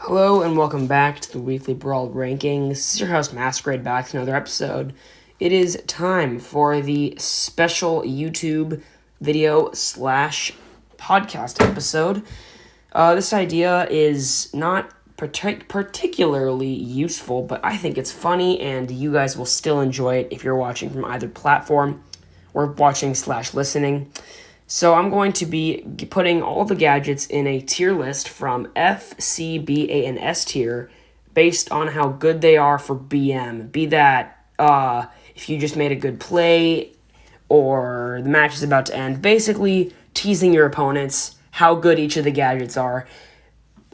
Hello and welcome back to the Weekly Brawl Rankings. This is your host Masquerade back with another episode. It is time for the special YouTube video slash podcast episode. This idea is not particularly useful, but I think it's funny and you guys will still enjoy it if you're watching from either platform or watching slash listening. So I'm going to be putting all the gadgets in a tier list from F, C, B, A, and S tier based on how good they are for BM. Be that if you just made a good play or the match is about to end. Basically teasing your opponents how good each of the gadgets are.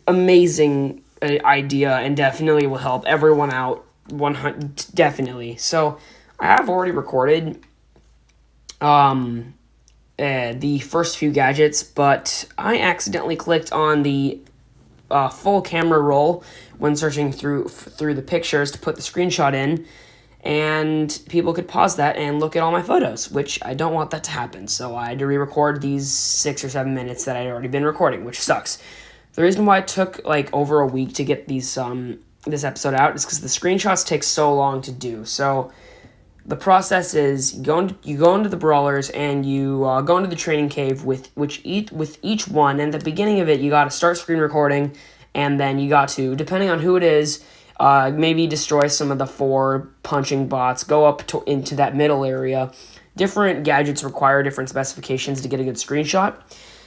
Amazing idea and definitely will help everyone out. 100 definitely. So I have already recorded the first few gadgets, but I accidentally clicked on the full camera roll when searching through the pictures to put the screenshot in, and people could pause that and look at all my photos, which I don't want that to happen, so I had to re-record these 6 or 7 minutes that I had already been recording, which sucks. The reason why it took over a week to get these this episode out is because the screenshots take so long to do. So the process is you go into the brawlers and you go into the training cave with each one. And at the beginning of it, you got to start screen recording, and then you got to, depending on who it is, maybe destroy some of the 4 punching bots. Go up into that middle area. Different gadgets require different specifications to get a good screenshot.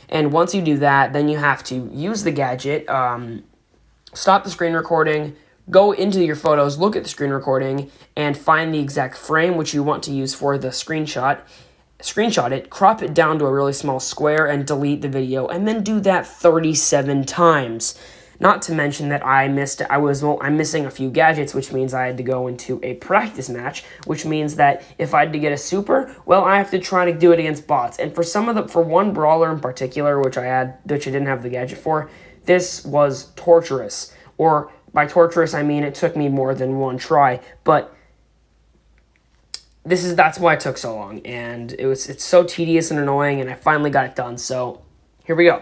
And once you do that, then you have to use the gadget, stop the screen recording, go into your photos, look at the screen recording, and find the exact frame which you want to use for the screenshot it, crop it down to a really small square, and delete the video, and then do that 37 times. Not to mention that I'm missing a few gadgets, which means I had to go into a practice match, which means that if I had to get a super, well, I have to try to do it against bots. And for one brawler in particular, which I didn't have the gadget for, this was torturous. Or by torturous, I mean it took me more than one try, but that's why it took so long, and it's so tedious and annoying, and I finally got it done, so here we go.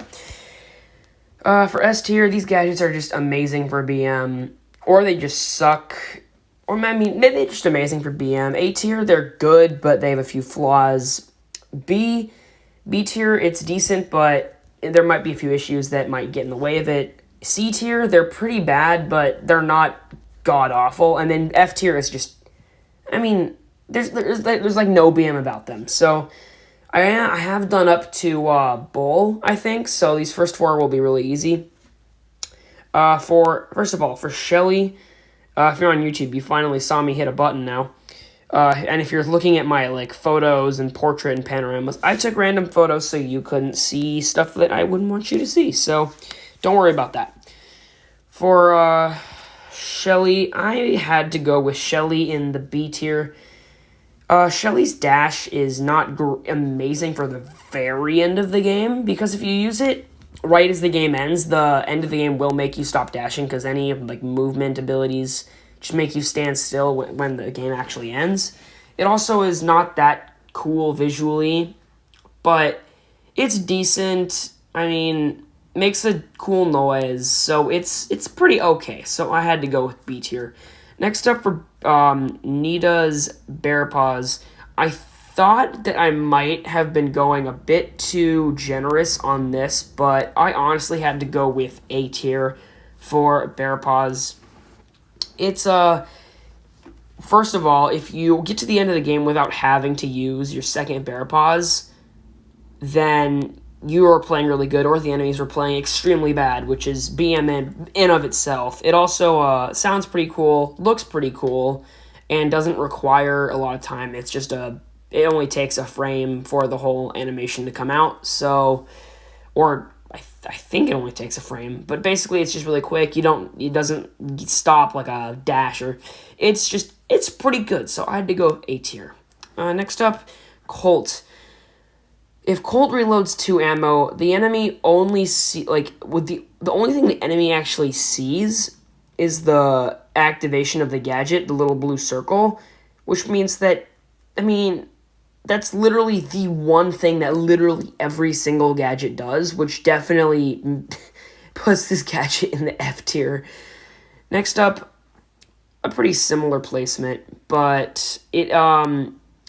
For S tier, these gadgets are just amazing for BM, or they just suck, or I mean, they're just amazing for BM. A tier, they're good, but they have a few flaws. B tier, it's decent, but there might be a few issues that might get in the way of it. C tier, they're pretty bad, but they're not god-awful. And then F tier is just, I mean, there's like no BM about them. So I have done up to Bull, I think. So these first 4 will be really easy. First of all, for Shelley, if you're on YouTube, you finally saw me hit a button now. And if you're looking at my photos and portrait and panoramas, I took random photos so you couldn't see stuff that I wouldn't want you to see. So don't worry about that. For Shelley, I had to go with Shelley in the B tier. Shelley's dash is not amazing for the very end of the game, because if you use it right as the game ends, the end of the game will make you stop dashing, because any movement abilities just make you stand still when the game actually ends. It also is not that cool visually, but it's decent. I mean, makes a cool noise, so it's pretty okay. So I had to go with B tier. Next up for Nita's Bear Paws, I thought that I might have been going a bit too generous on this, but I honestly had to go with A tier for Bear Paws. It's first of all, if you get to the end of the game without having to use your second Bear Paws, then you are playing really good, or the enemies are playing extremely bad, which is BM in of itself. It also sounds pretty cool, looks pretty cool, and doesn't require a lot of time. It's just it only takes a frame for the whole animation to come out, so, or I think it only takes a frame, but basically it's just really quick. It doesn't stop like a dash, or it's pretty good, so I had to go A tier. Next up, Colt. If Colt reloads 2 ammo, the enemy only the only thing the enemy actually sees is the activation of the gadget, the little blue circle, which means that, I mean, that's literally the one thing that literally every single gadget does, which definitely puts this gadget in the F tier. Next up, a pretty similar placement, but it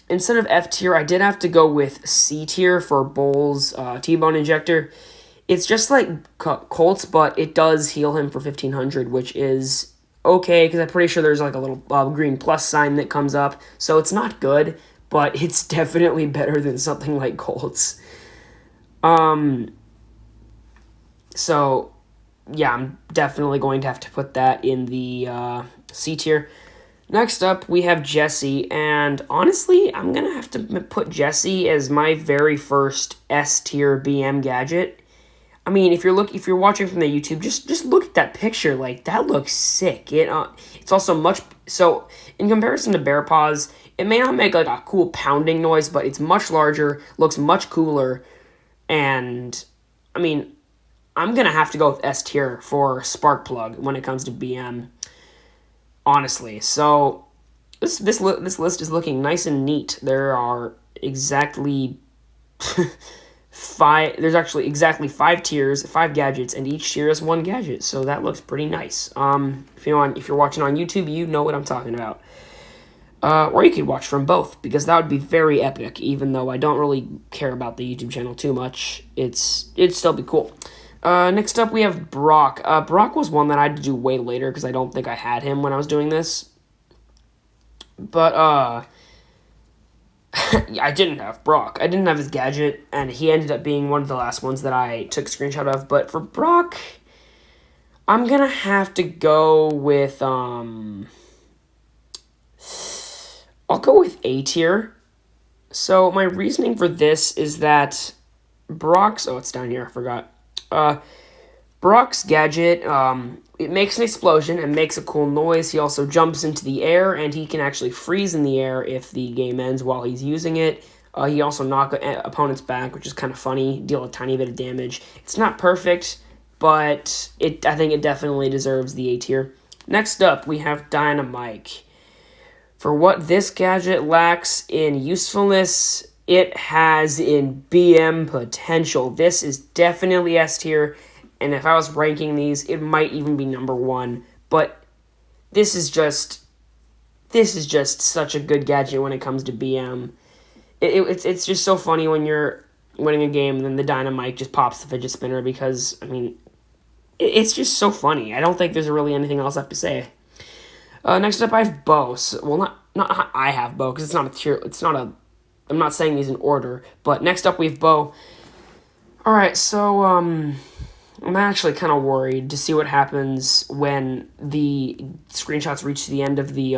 instead of F tier, I did have to go with C tier for Bull's T-Bone Injector. It's just like Colt's, but it does heal him for 1500, which is okay, because I'm pretty sure there's like a little green plus sign that comes up, so it's not good, but it's definitely better than something like Colt's. So, yeah, I'm definitely going to have to put that in the C tier. Next up, we have Jessie, and honestly, I'm going to have to put Jessie as my very first S tier BM gadget. I mean, if you're watching from the YouTube, just look at that picture. Like, that looks sick. It's also much, so in comparison to Bear Paws, it may not make like a cool pounding noise, but it's much larger, looks much cooler, and I mean, I'm gonna have to go with S tier for Sparkplug when it comes to BM. Honestly, so this list is looking nice and neat. There are exactly there's actually exactly 5 tiers, 5 gadgets, and each tier is 1 gadget, so that looks pretty nice. If you're watching on YouTube, you know what I'm talking about. Or you could watch from both, because that would be very epic, even though I don't really care about the YouTube channel too much. It'd still be cool. Next up, we have Brock. Brock was one that I had to do way later, because I don't think I had him when I was doing this. But, I didn't have Brock. I didn't have his gadget, and he ended up being one of the last ones that I took a screenshot of. But for Brock, I'm gonna have to go with, I'll go with A tier. So my reasoning for this is that Brock's, it's down here, I forgot. Brock's gadget, it makes an explosion and makes a cool noise. He also jumps into the air, and he can actually freeze in the air if the game ends while he's using it. He also knocks opponents back, which is kind of funny, deal a tiny bit of damage. It's not perfect, but I think it definitely deserves the A tier. Next up, we have Dinah Mike. For what this gadget lacks in usefulness, it has in BM potential. This is definitely S tier, and if I was ranking these, it might even be number 1. But this is just such a good gadget when it comes to BM. It's just so funny when you're winning a game and then the Dinah Mike just pops the fidget spinner, because, I mean, it's just so funny. I don't think there's really anything else I have to say. Next up, I have Bo. Well, not I have Bo, because it's not a tier. I'm not saying these in order, but next up we have Bo. Alright, so, I'm actually kind of worried to see what happens when the screenshots reach the end of the,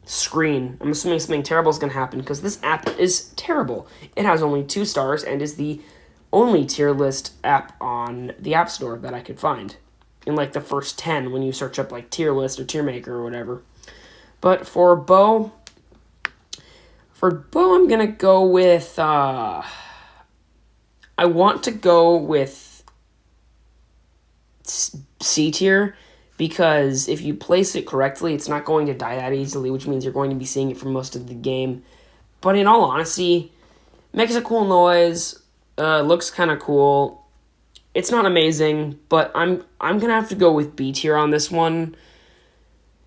screen. I'm assuming something terrible is going to happen, because this app is terrible. It has only 2 stars and is the only tier list app on the App Store that I could find. In, like, the first 10 when you search up, like, tier list or tier maker or whatever. But for Bo, I'm going to go with, I want to go with C tier, because if you place it correctly, it's not going to die that easily, which means you're going to be seeing it for most of the game. But in all honesty, makes a cool noise, looks kind of cool. It's not amazing, but I'm gonna have to go with B tier on this one.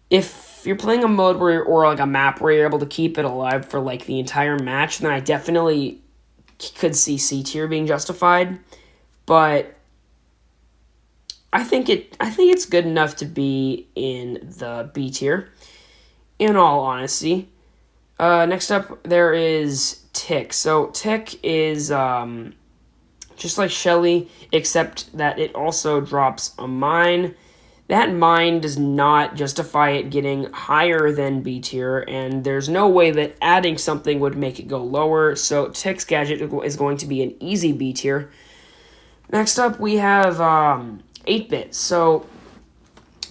If you're playing a mode or like a map where you're able to keep it alive for like the entire match, then I definitely could see C tier being justified. But I think it's good enough to be in the B tier, in all honesty. Next up, there is Tick. So Tick is just like Shelley, except that it also drops a mine. That mine does not justify it getting higher than B tier, and there's no way that adding something would make it go lower, so Tick's gadget is going to be an easy B tier. Next up, we have 8-bit. So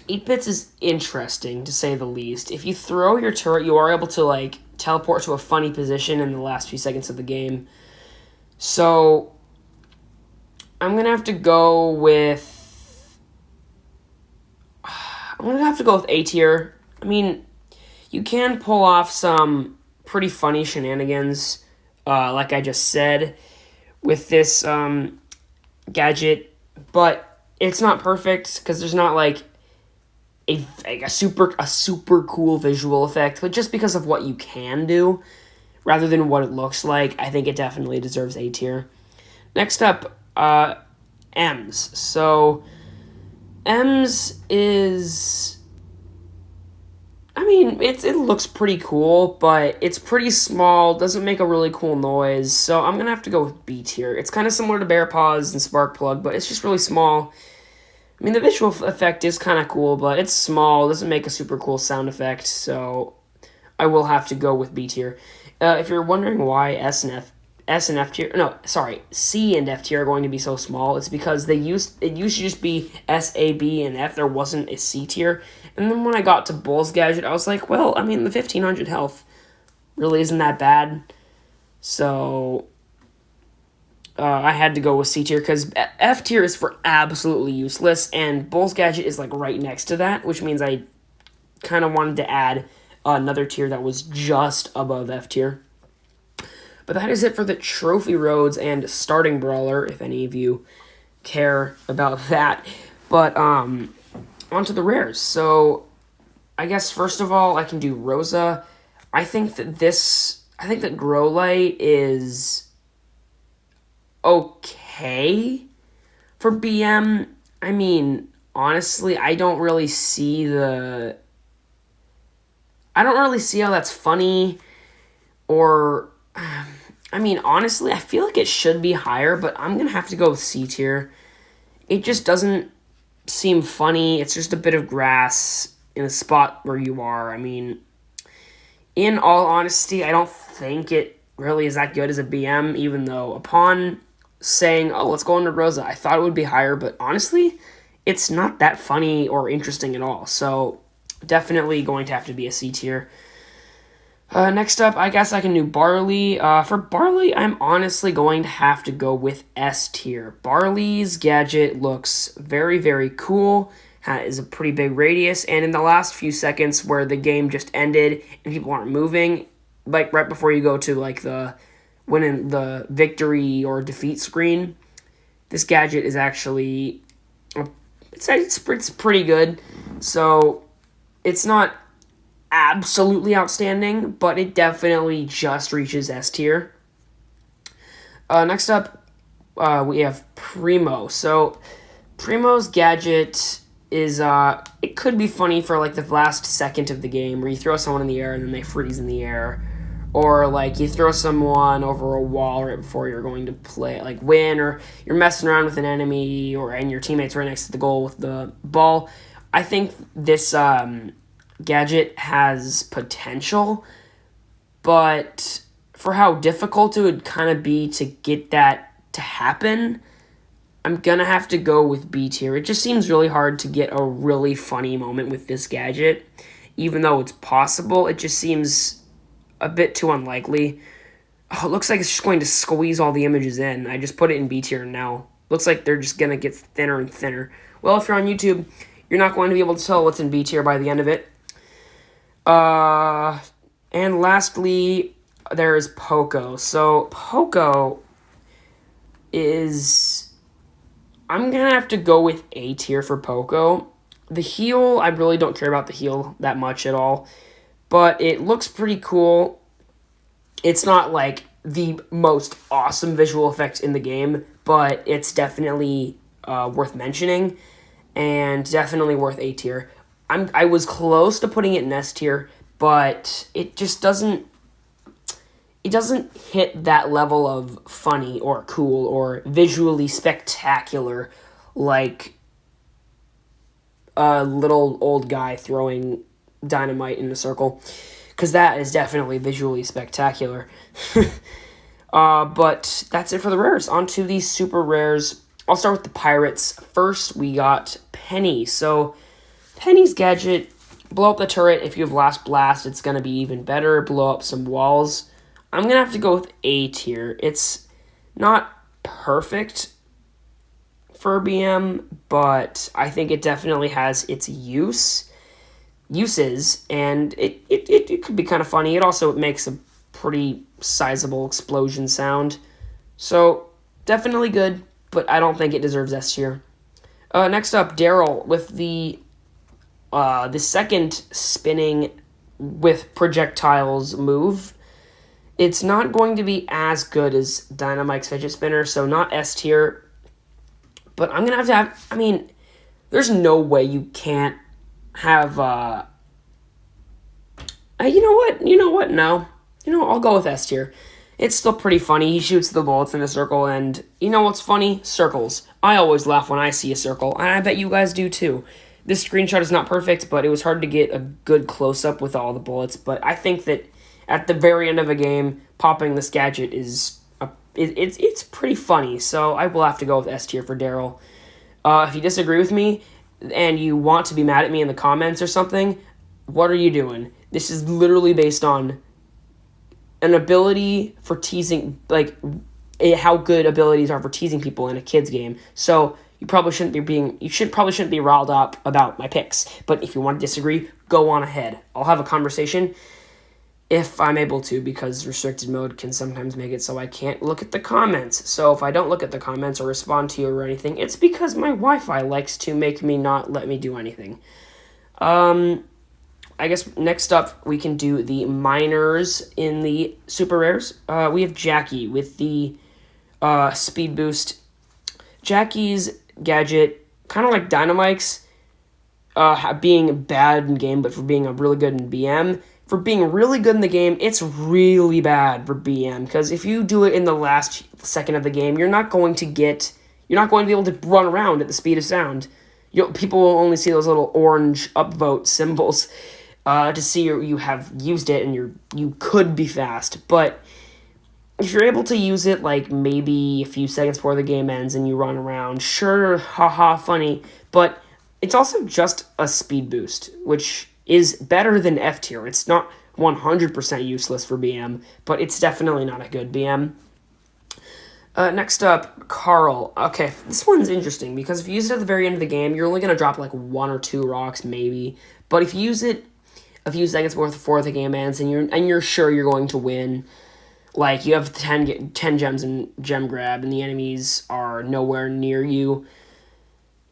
8-bits is interesting, to say the least. If you throw your turret, you are able to, like, teleport to a funny position in the last few seconds of the game. So I'm going to have to go with A tier. I mean, you can pull off some pretty funny shenanigans, like I just said, with this gadget, but it's not perfect because there's not like a super cool visual effect, but just because of what you can do rather than what it looks like, I think it definitely deserves A tier. Next up, M's. So M's is, I mean, it looks pretty cool, but it's pretty small, doesn't make a really cool noise, so I'm gonna have to go with B tier. It's kind of similar to Bear Paws and Sparkplug, but it's just really small. I mean, the visual effect is kind of cool, but it's small, doesn't make a super cool sound effect, so I will have to go with B tier. If you're wondering why C and F tier are going to be so small, it's because it used to just be S, A, B, and F. There wasn't a C tier. And then when I got to Bull's Gadget, I was like, well, I mean, the 1500 health really isn't that bad. So I had to go with C tier because F tier is for absolutely useless, and Bull's Gadget is like right next to that, which means I kind of wanted to add another tier that was just above F tier. But that is it for the Trophy Roads and Starting Brawler, if any of you care about that. But on to the rares. So I guess first of all, I can do Rosa. I think that Grow Light is okay for BM. I mean, honestly, I don't really see how that's funny, or I mean, honestly, I feel like it should be higher, but I'm going to have to go with C tier. It just doesn't seem funny. It's just a bit of grass in a spot where you are. I mean, in all honesty, I don't think it really is that good as a BM, even though upon saying, oh, let's go into Rosa, I thought it would be higher, but honestly, it's not that funny or interesting at all. So definitely going to have to be a C tier. Next up, I guess I can do Barley. For Barley, I'm honestly going to have to go with S tier. Barley's gadget looks very, very cool. Is a pretty big radius, and in the last few seconds where the game just ended and people aren't moving, like right before you go to like the winning the victory or defeat screen, this gadget is actually it's pretty good. So it's not absolutely outstanding, but it definitely just reaches S tier. Next up, we have Primo. So Primo's gadget is it could be funny for like the last second of the game where you throw someone in the air and then they freeze in the air, or like you throw someone over a wall right before you're going to play like win, or you're messing around with an enemy and your teammates right next to the goal with the ball. I think this gadget has potential, but for how difficult it would kind of be to get that to happen, I'm gonna have to go with B tier. It just seems really hard to get a really funny moment with this gadget. Even though it's possible, it just seems a bit too unlikely. Oh, it looks like it's just going to squeeze all the images in. I just put it in B tier now. Looks like they're just gonna get thinner and thinner. Well, if you're on YouTube, you're not going to be able to tell what's in B tier by the end of it. And lastly, there is Poco. So Poco is, I'm gonna have to go with A tier for Poco. The heal, I really don't care about the heal that much at all, but it looks pretty cool. It's not like the most awesome visual effects in the game, but it's definitely worth mentioning and definitely worth A tier. I was close to putting it in S tier, but it just doesn't hit that level of funny or cool or visually spectacular like a little old guy throwing dynamite in a circle, because that is definitely visually spectacular. But that's it for the rares. On to these super rares. I'll start with the Pirates. First, we got Penny. So Penny's gadget, blow up the turret. If you have Last Blast, it's going to be even better. Blow up some walls. I'm going to have to go with A tier. It's not perfect for BM, but I think it definitely has its uses, and it could be kind of funny. It also makes a pretty sizable explosion sound. So, definitely good, but I don't think it deserves S tier. Next up, Daryl with the second spinning with projectiles move. It's not going to be as good as Dinah Mike's fidget spinner, so not S tier. But I'm going to have, I mean, there's no way you can't have, you know what, no. I'll go with S tier. It's still pretty funny. He shoots the bullets in a circle, and you know what's funny? Circles. I always laugh when I see a circle, and I bet you guys do too. This screenshot is not perfect, but it was hard to get a good close-up with all the bullets, but I think that at the very end of a game, popping this gadget is, it's pretty funny, so I will have to go with S tier for Daryl. If you disagree with me, and you want to be mad at me in the comments or something, what are you doing? This is literally based on an ability for teasing, like how good abilities are for teasing people in a kid's game. So you probably shouldn't be riled up about my picks. But if you want to disagree, go on ahead. I'll have a conversation if I'm able to, because restricted mode can sometimes make it so I can't look at the comments. So if I don't look at the comments or respond to you or anything, it's because my Wi-Fi likes to make me not let me do anything. I guess next up we can do the minors in the super rares. We have Jackie with the speed boost. Jackie's gadget, kind of like Dinah Mike's, being bad in game, but for being really good in BM. For being really good in the game, it's really bad for BM, because if you do it in the last second of the game, you're not going to be able to run around at the speed of sound. People will only see those little orange upvote symbols to see you have used it and you could be fast. But if you're able to use it like maybe a few seconds before the game ends and you run around, sure, haha, funny, but it's also just a speed boost, which is better than F tier. It's not 100% useless for BM, but it's definitely not a good BM. Next up, Carl. Okay, this one's interesting, because if you use it at the very end of the game, you're only going to drop like 1 or 2 rocks, maybe. But if you use it a few seconds before the game ends, and you're sure you're going to win, like you have 10 gems in gem grab, and the enemies are nowhere near you,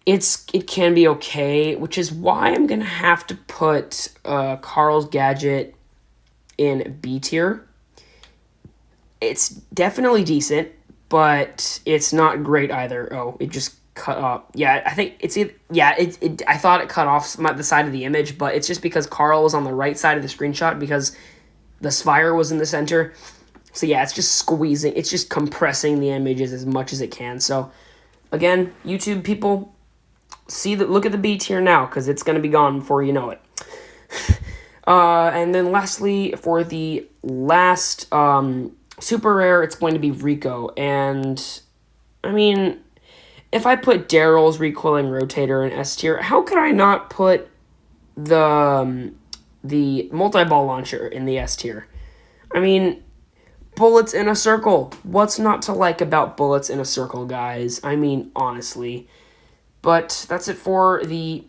it can be okay, which is why I'm going to have to put Carl's gadget in B tier. It's definitely decent, but it's not great either. Oh, it just cut off. Yeah, I think I thought it cut off the side of the image, but it's just because Carl was on the right side of the screenshot because the spire was in the center. So yeah, it's just squeezing, it's just compressing the images as much as it can. So again, YouTube people, look at the B tier now, because it's going to be gone before you know it. And then lastly, for the last super rare, it's going to be Rico. And I mean, if I put Daryl's recoiling rotator in S tier, how could I not put the multi-ball launcher in the S tier? I mean, bullets in a circle. What's not to like about bullets in a circle, guys? I mean, honestly. But that's it for the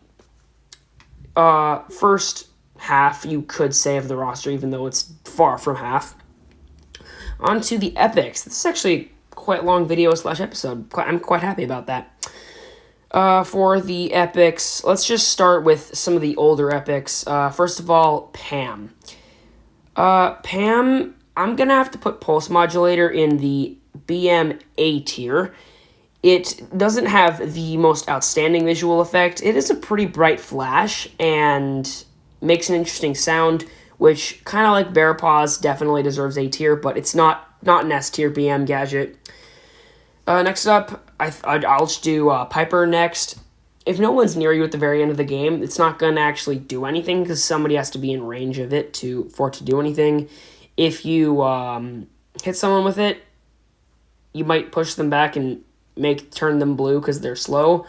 first half, you could say, of the roster, even though it's far from half. On to the epics. This is actually quite a long video / episode. I'm quite happy about that. For the epics, let's just start with some of the older epics. First of all, Pam. Pam, I'm going to have to put Pulse Modulator in the BM A tier. It doesn't have the most outstanding visual effect. It is a pretty bright flash and makes an interesting sound, which, kind of like Bear Paws, definitely deserves A tier, but it's not an S tier BM gadget. Next up, I'll just do Piper next. If no one's near you at the very end of the game, it's not going to actually do anything, because somebody has to be in range of it for it to do anything. If you hit someone with it, you might push them back and turn them blue because they're slow.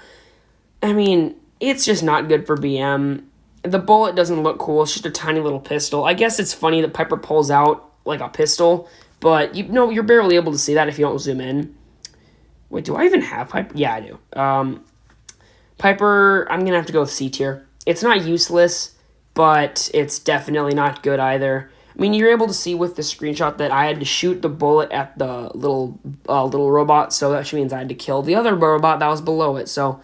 I mean, it's just not good for BM. The bullet doesn't look cool. It's just a tiny little pistol. I guess it's funny that Piper pulls out like a pistol, but you're barely able to see that if you don't zoom in. Wait, do I even have Piper? Yeah, I do. Piper, I'm going to have to go with C tier. It's not useless, but it's definitely not good either. I mean, you're able to see with the screenshot that I had to shoot the bullet at the little robot, so that means I had to kill the other robot that was below it. So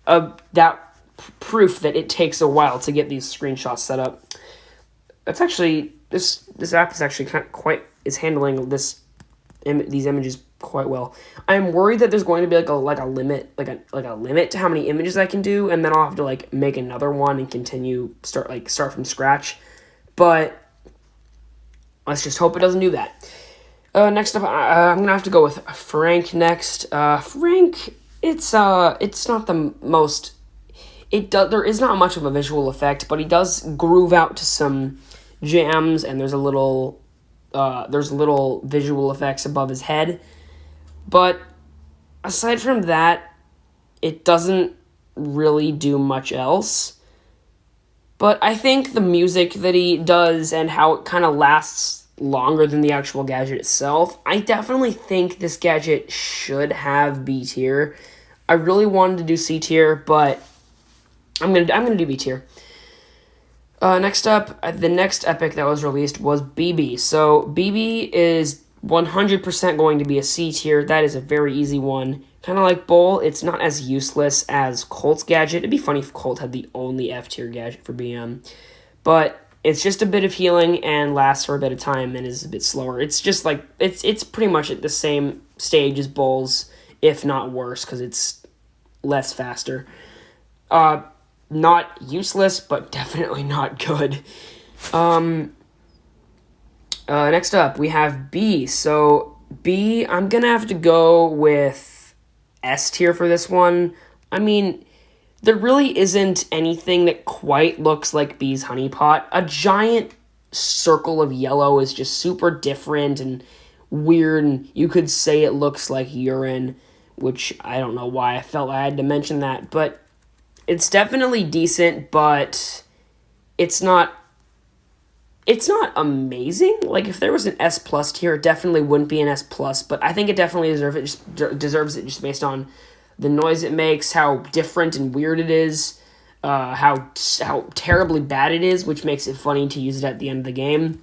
that proof that it takes a while to get these screenshots set up. That's actually this app is actually is handling these images quite well. I'm worried that there's going to be like a limit to how many images I can do, and then I'll have to like make another one and continue start from scratch. But let's just hope it doesn't do that. Next up, I'm gonna have to go with Frank next. Frank, it's not the most. There is not much of a visual effect, but he does groove out to some jams, and there's little visual effects above his head. But aside from that, it doesn't really do much else. But I think the music that he does and how it kind of lasts longer than the actual gadget itself, I definitely think this gadget should have B tier. I really wanted to do C tier, but I'm gonna do B tier. Next up, the next epic that was released was BB. So BB is 100% going to be a C tier. That is a very easy one. Kind of like Bull, it's not as useless as Colt's gadget. It'd be funny if Colt had the only F tier gadget for BM. But it's just a bit of healing and lasts for a bit of time and is a bit slower. It's just like, it's pretty much at the same stage as Bull's, if not worse, because it's less faster. Not useless, but definitely not good. Next up, we have B. So B, I'm gonna have to go with S tier for this one. I mean, there really isn't anything that quite looks like B's honeypot. A giant circle of yellow is just super different and weird, and you could say it looks like urine, which I don't know why I felt I had to mention that, but it's definitely decent, but it's not amazing. Like, if there was an S plus tier, it definitely wouldn't be an S plus, but I think it definitely deserves it just based on the noise it makes, how different and weird it is, how terribly bad it is, which makes it funny to use it at the end of the game.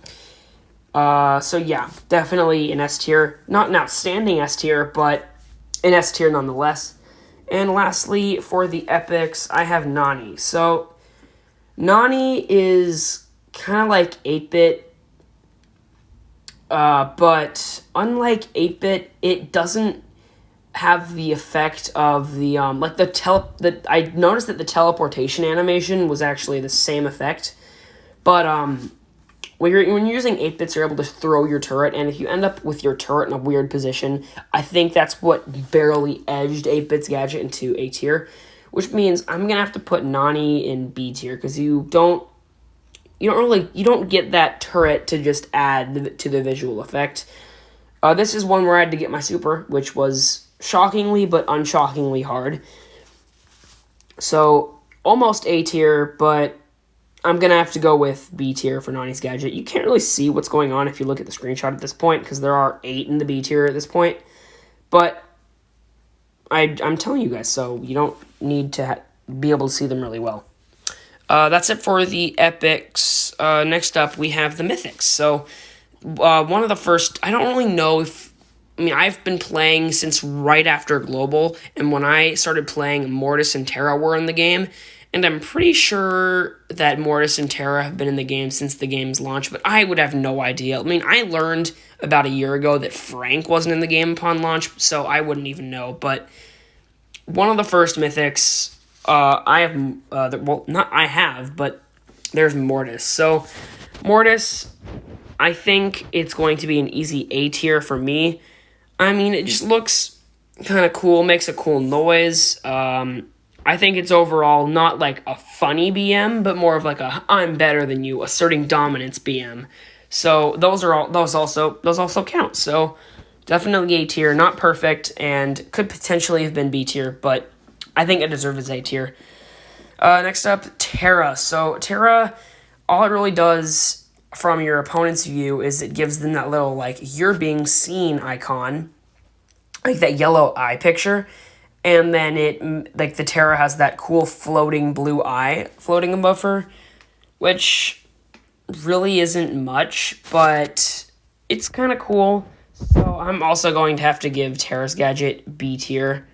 So yeah, definitely an S tier. Not an outstanding S tier, but an S tier nonetheless. And lastly, for the epics, I have Nani. So Nani is kind of like 8-bit, but unlike 8-bit, it doesn't have the effect of the I noticed that the teleportation animation was actually the same effect, but when you're using 8-bits, you're able to throw your turret, and if you end up with your turret in a weird position, I think that's what barely edged 8-bit's gadget into A tier, which means I'm gonna have to put Nani in B tier because you don't get that turret to just add to the visual effect. This is one where I had to get my super, which was shockingly but unshockingly hard. So almost A tier, but I'm going to have to go with B tier for Nani's gadget. You can't really see what's going on if you look at the screenshot at this point, because there are 8 in the B tier at this point. But I'm telling you guys, so you don't need to be able to see them really well. That's it for the epics. Next up, we have the mythics. So one of the first, I don't really know I've been playing since right after Global, and when I started playing, Mortis and Terra were in the game. And I'm pretty sure that Mortis and Terra have been in the game since the game's launch, but I would have no idea. I learned about a year ago that Frank wasn't in the game upon launch, so I wouldn't even know. But one of the first mythics, but there's Mortis. So Mortis, I think it's going to be an easy A tier for me. It just looks kind of cool, makes a cool noise. I think it's overall not like a funny BM, but more of like a I'm better than you, asserting dominance BM. So those also count. So definitely A tier, not perfect, and could potentially have been B tier, but I think it deserves A tier. Next up, Terra. So Terra, all it really does from your opponent's view is it gives them that little like you're being seen icon, like that yellow eye picture. And then the Terra has that cool floating blue eye floating above her, which really isn't much, but it's kind of cool. So I'm also going to have to give Terra's gadget B tier.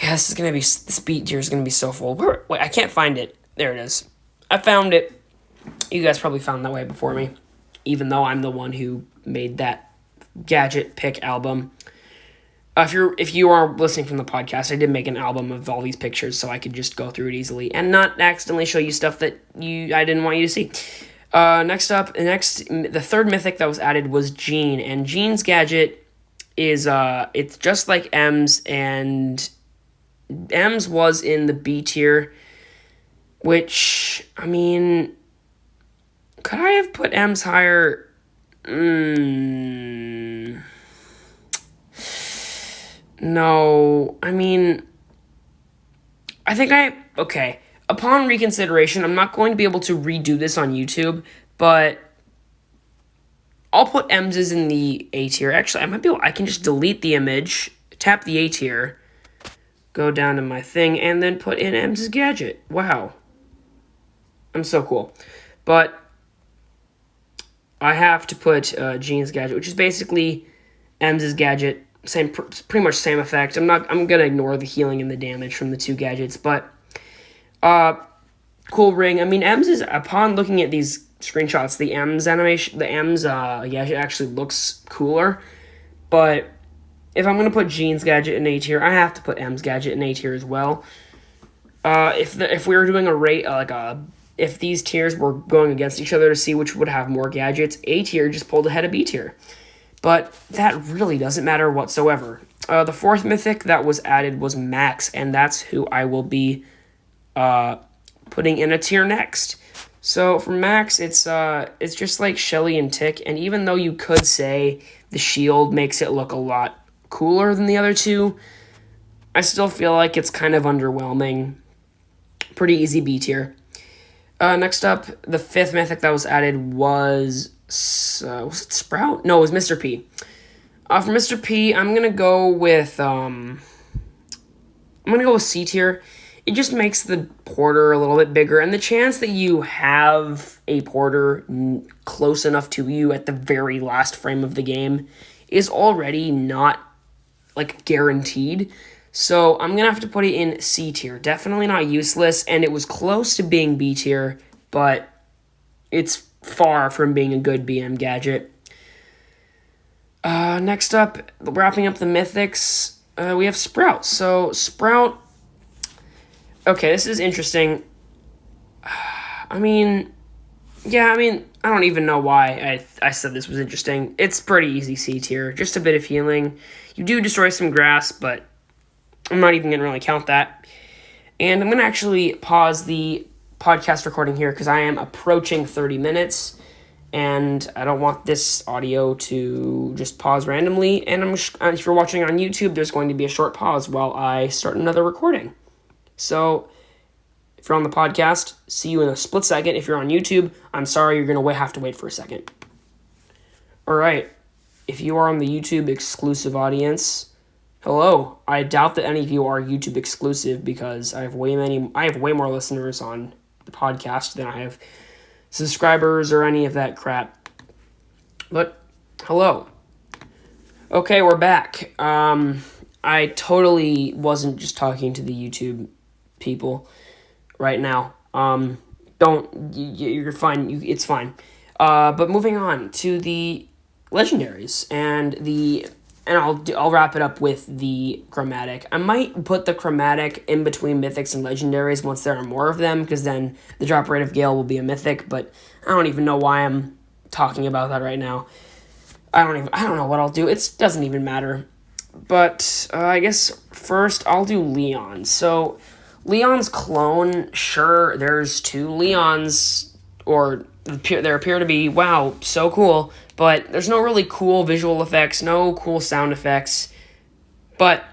Yeah, this beat tier is gonna be so full. Wait, I can't find it. There it is. I found it. You guys probably found that way before me, even though I'm the one who made that Gadget pick album. If you are listening from the podcast, I did make an album of all these pictures so I could just go through it easily and not accidentally show you stuff that I didn't want you to see. The third mythic that was added was Jean, and Jean's Gadget is it's just like M's, and M's was in the B tier, which, I mean, could I have put M's higher? No, I mean, okay. Upon reconsideration, I'm not going to be able to redo this on YouTube, but I'll put M's in the A tier. Actually, I can just delete the image, tap the A tier, go down to my thing, and then put in M's Gadget. Wow. I'm so cool. But I have to put Jean's Gadget, which is basically M's Gadget. Pretty much same effect. I'm gonna ignore the healing and the damage from the two gadgets, but cool ring. I mean, M's is, upon looking at these screenshots, the M's animation, the M's gadget actually looks cooler. But if I'm gonna put Jean's Gadget in A tier, I have to put M's Gadget in A tier as well. If we were doing a rate if these tiers were going against each other to see which would have more gadgets, A tier just pulled ahead of B tier. But that really doesn't matter whatsoever. The fourth mythic that was added was Max, and that's who I will be putting in a tier next. So for Max, it's just like Shelley and Tick, and even though you could say the shield makes it look a lot cooler than the other two, I still feel like it's kind of underwhelming. Pretty easy B tier. Next up, the fifth mythic that was added was it Sprout? No, it was Mr. P. For Mr. P, I'm gonna go with C tier. It just makes the porter a little bit bigger, and the chance that you have a porter close enough to you at the very last frame of the game is already not like guaranteed. So I'm gonna have to put it in C tier. Definitely not useless, and it was close to being B tier, but it's far from being a good BM gadget. Next up, wrapping up the mythics, we have Sprout. So Sprout, okay, this is interesting. I don't even know why I said this was interesting. It's pretty easy C tier, just a bit of healing. You do destroy some grass, but I'm not even going to really count that. And I'm going to actually pause the podcast recording here because I am approaching 30 minutes, and I don't want this audio to just pause randomly. And if you're watching on YouTube, there's going to be a short pause while I start another recording. So if you're on the podcast, see you in a split second. If you're on YouTube, I'm sorry, you're going to have to wait for a second. All right. If you are on the YouTube exclusive audience, hello. I doubt that any of you are YouTube exclusive because I have way more listeners on the podcast than I have subscribers or any of that crap. But hello. Okay, we're back. I totally wasn't just talking to the YouTube people right now. You're fine. It's fine. But moving on to the Legendaries and I'll wrap it up with the chromatic. I might put the chromatic in between mythics and legendaries once there are more of them, because then the drop rate of Gale will be a mythic, but I don't even know why I'm talking about that right now. I don't know what I'll do. It doesn't even matter. But I guess first I'll do Leon. So Leon's clone, sure, there's two Leons, or there appear to be, wow, so cool, but there's no really cool visual effects, no cool sound effects, but,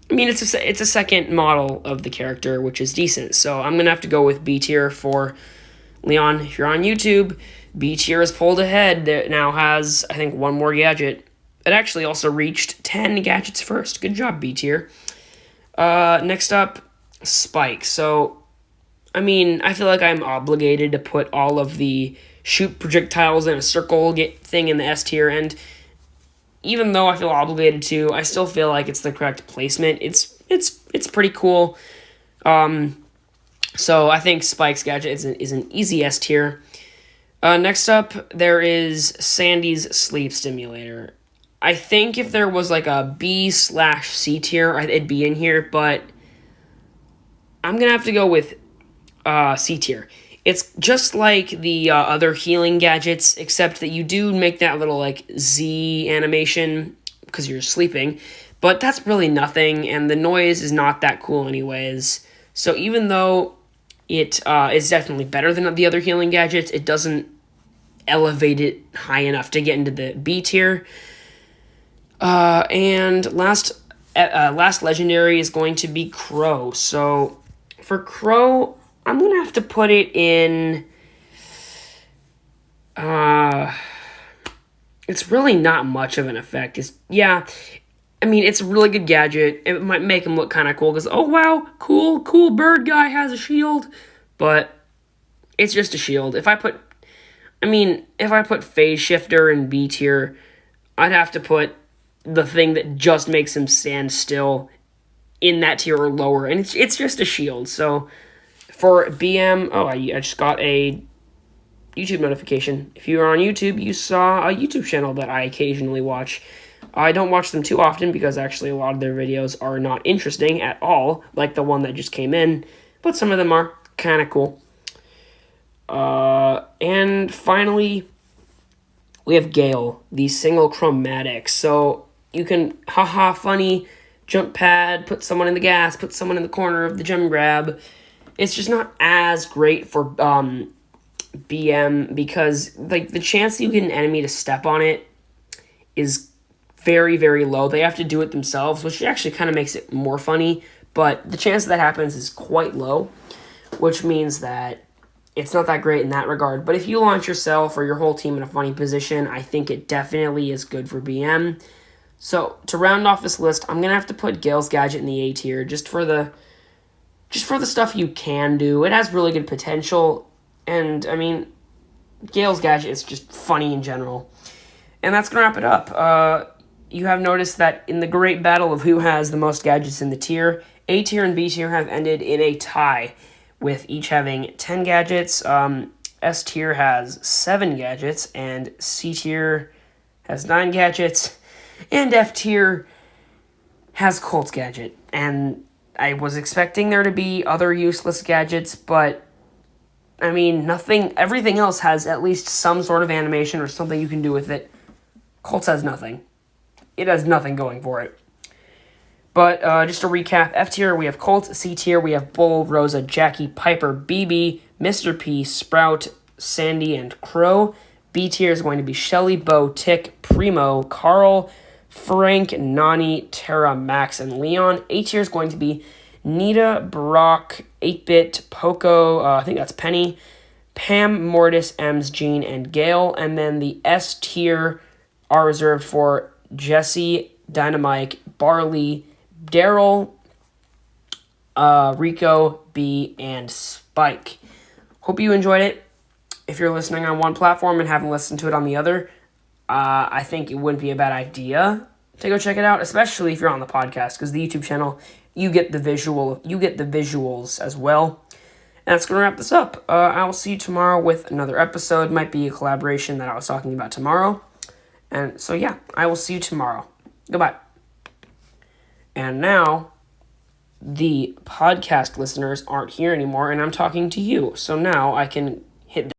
I mean, it's a second model of the character, which is decent, so I'm gonna have to go with B tier for Leon. If you're on YouTube, B tier is pulled ahead. It now has, I think, one more gadget. It actually also reached 10 gadgets first. Good job, B tier. Next up, Spike. So, I mean, I feel like I'm obligated to put all of the shoot projectiles in a circle thing in the S tier, and even though I feel obligated to, I still feel like it's the correct placement. It's it's pretty cool. So I think Spike's gadget is an easy S tier. Next up, there is Sandy's sleep stimulator. I think if there was like a B/C tier, it'd be in here, but I'm gonna have to go with C tier. It's just like the other healing gadgets, except that you do make that little like Z animation because you're sleeping, but that's really nothing, and the noise is not that cool anyways. So even though it is definitely better than the other healing gadgets, it doesn't elevate it high enough to get into the B tier. And last legendary is going to be Crow. So for Crow, I'm gonna have to put it in. It's really not much of an effect. It's a really good gadget. It might make him look kind of cool because, oh wow, cool bird guy has a shield, but it's just a shield. If I put Phase Shifter in B tier, I'd have to put the thing that just makes him stand still in that tier or lower, and it's just a shield. So for BM, I just got a YouTube notification. If you are on YouTube, you saw a YouTube channel that I occasionally watch. I don't watch them too often because actually a lot of their videos are not interesting at all, like the one that just came in, but some of them are kind of cool. And finally, we have Gale, the single chromatic. So you can, funny, jump pad, put someone in the gas, put someone in the corner of the gem grab. It's just not as great for BM because like the chance that you get an enemy to step on it is very, very low. They have to do it themselves, which actually kind of makes it more funny, but the chance that happens is quite low, which means that it's not that great in that regard. But if you launch yourself or your whole team in a funny position, I think it definitely is good for BM. So to round off this list, I'm gonna have to put Gale's gadget in the A tier just for the stuff you can do. It has really good potential, and Gale's gadget is just funny in general. And that's gonna wrap it up. You have noticed that in the great battle of who has the most gadgets in the tier, A tier and B tier have ended in a tie, with each having 10 gadgets. S tier has 7 gadgets, and C tier has 9 gadgets, and F tier has Colt's gadget. And I was expecting there to be other useless gadgets, but everything else has at least some sort of animation or something you can do with it. Colt's has nothing. It has nothing going for it. But just to recap, F tier we have Colt, C tier we have Bull, Rosa, Jackie, Piper, BB, Mr. P, Sprout, Sandy, and Crow. B tier is going to be Shelley, Bo, Tick, Primo, Carl, Frank, Nani, Tara, Max, and Leon. A tier is going to be Nita, Brock, 8-Bit, Poco, I think that's Penny, Pam, Mortis, Ems, Jean, and Gale. And then the S tier are reserved for Jesse, Dinah Mike, Barley, Daryl, Rico, B, and Spike. Hope you enjoyed it. If you're listening on one platform and haven't listened to it on the other, I think it wouldn't be a bad idea to go check it out, especially if you're on the podcast, because the YouTube channel, you get the visuals as well. And that's going to wrap this up. I will see you tomorrow with another episode. Might be a collaboration that I was talking about tomorrow. And so, yeah, I will see you tomorrow. Goodbye. And now, the podcast listeners aren't here anymore, and I'm talking to you. So now I can hit